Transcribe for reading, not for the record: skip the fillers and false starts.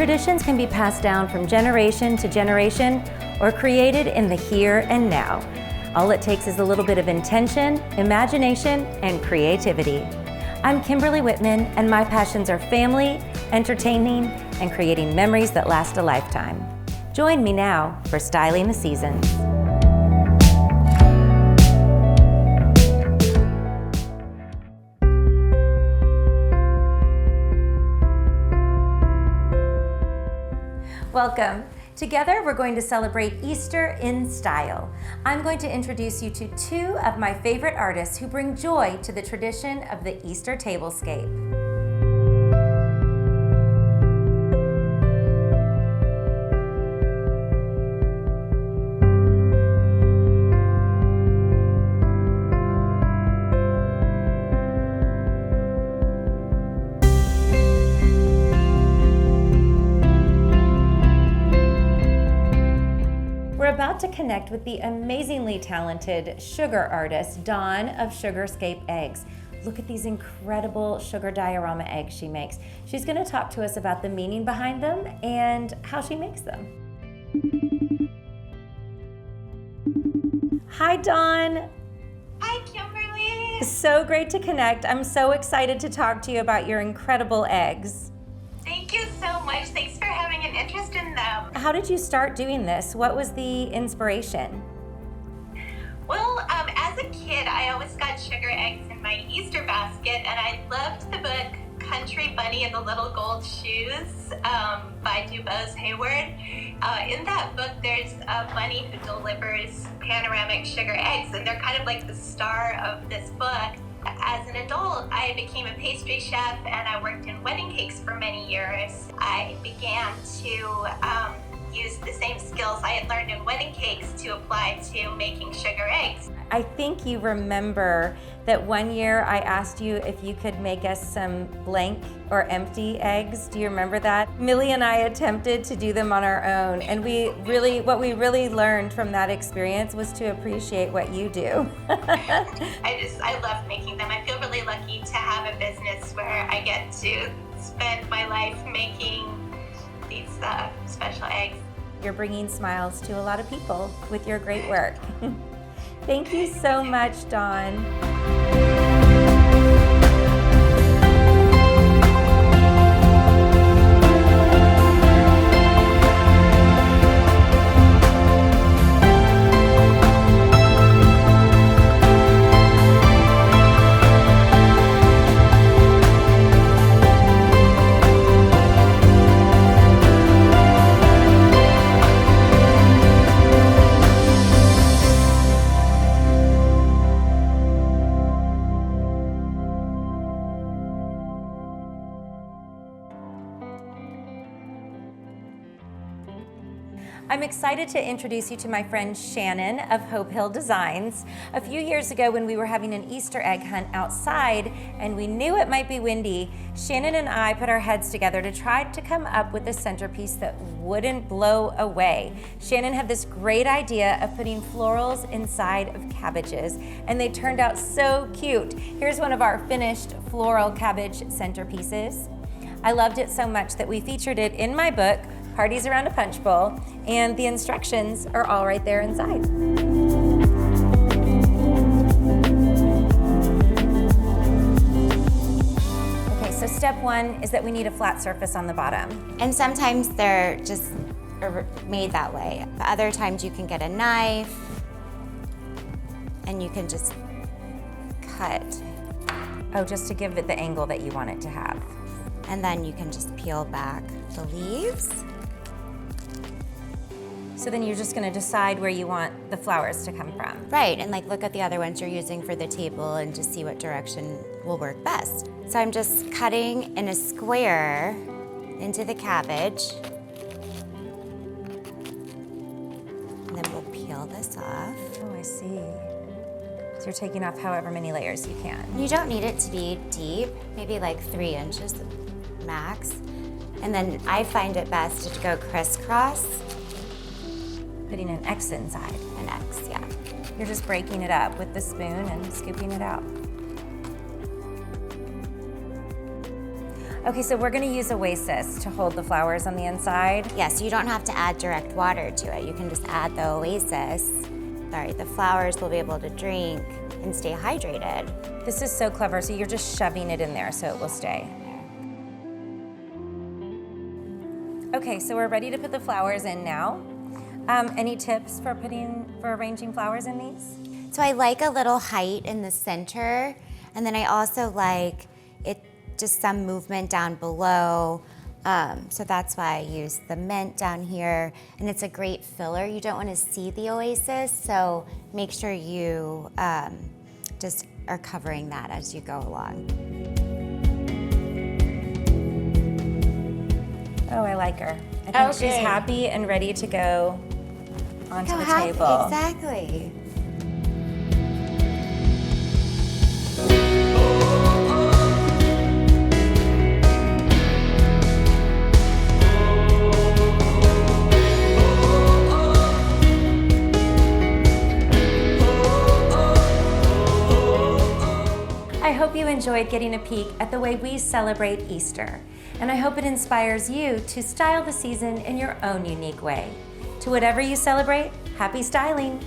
traditions can be passed down from generation to generation or created in the here and now. All it takes is a little bit of intention, imagination, and creativity. I'm Kimberly Whitman, and my passions are family, entertaining, and creating memories that last a lifetime. Join me now for Styling the Seasons. Welcome. Together, we're going to celebrate Easter in style. I'm going to introduce you to two of my favorite artists who bring joy to the tradition of the Easter tablescape. We're about to connect with the amazingly talented sugar artist, Dawn of Sugarscape Eggs. Look at these incredible sugar diorama eggs she makes. She's going to talk to us about the meaning behind them and how she makes them. Hi, Dawn. Hi, Kimberly. So great to connect. I'm so excited to talk to you about your incredible eggs. Thank you so much. Thanks for having an interest in them. How did you start doing this? What was the inspiration? Well, as a kid, I always got sugar eggs in my Easter basket, and I loved the book Country Bunny and the Little Gold Shoes by DuBose Hayward. In that book, there's a bunny who delivers panoramic sugar eggs, and they're kind of like the star of this book. As an adult, I became a pastry chef and I worked in wedding cakes for many years. I began to use the same skills I had learned in wedding cakes to apply to making sugar eggs. I think you remember that one year I asked you if you could make us some blank or empty eggs. Do you remember that? Millie and I attempted to do them on our own, and what we really learned from that experience was to appreciate what you do. I love making them. I feel really lucky to have a business where I get to spend my life making these special eggs. You're bringing smiles to a lot of people with your great work. Thank you so much, Dawn. I'm excited to introduce you to my friend Shannon of Hope Hill Designs. A few years ago when we were having an Easter egg hunt outside and we knew it might be windy, Shannon and I put our heads together to try to come up with a centerpiece that wouldn't blow away. Shannon had this great idea of putting florals inside of cabbages, and they turned out so cute. Here's one of our finished floral cabbage centerpieces. I loved it so much that we featured it in my book, Parties Around a Punch Bowl, and the instructions are all right there inside. Okay, so step one is that we need a flat surface on the bottom. And sometimes they're just made that way. Other times you can get a knife and you can just cut. Oh, just to give it the angle that you want it to have. And then you can just peel back the leaves. So then you're just gonna decide where you want the flowers to come from. Right, and like look at the other ones you're using for the table and just see what direction will work best. So I'm just cutting in a square into the cabbage. And then we'll peel this off. Oh, I see. So you're taking off however many layers you can. You don't need it to be deep, maybe like 3 inches max. And then I find it best to go crisscross. Putting an X inside. An X, yeah. You're just breaking it up with the spoon and scooping it out. Okay, so we're gonna use Oasis to hold the flowers on the inside. Yes, you don't have to add direct water to it. You can just add the Oasis. Sorry, the flowers will be able to drink and stay hydrated. This is so clever, so you're just shoving it in there so it will stay. Okay, so we're ready to put the flowers in now. Any tips for arranging flowers in these? So I like a little height in the center, and then I also like it just some movement down below. So that's why I use the mint down here, and it's a great filler. You don't want to see the Oasis, so make sure you just are covering that as you go along. Oh, I like her. I think she's happy and ready to go onto the table. Exactly. I hope you enjoyed getting a peek at the way we celebrate Easter, and I hope it inspires you to style the season in your own unique way. To whatever you celebrate, happy styling!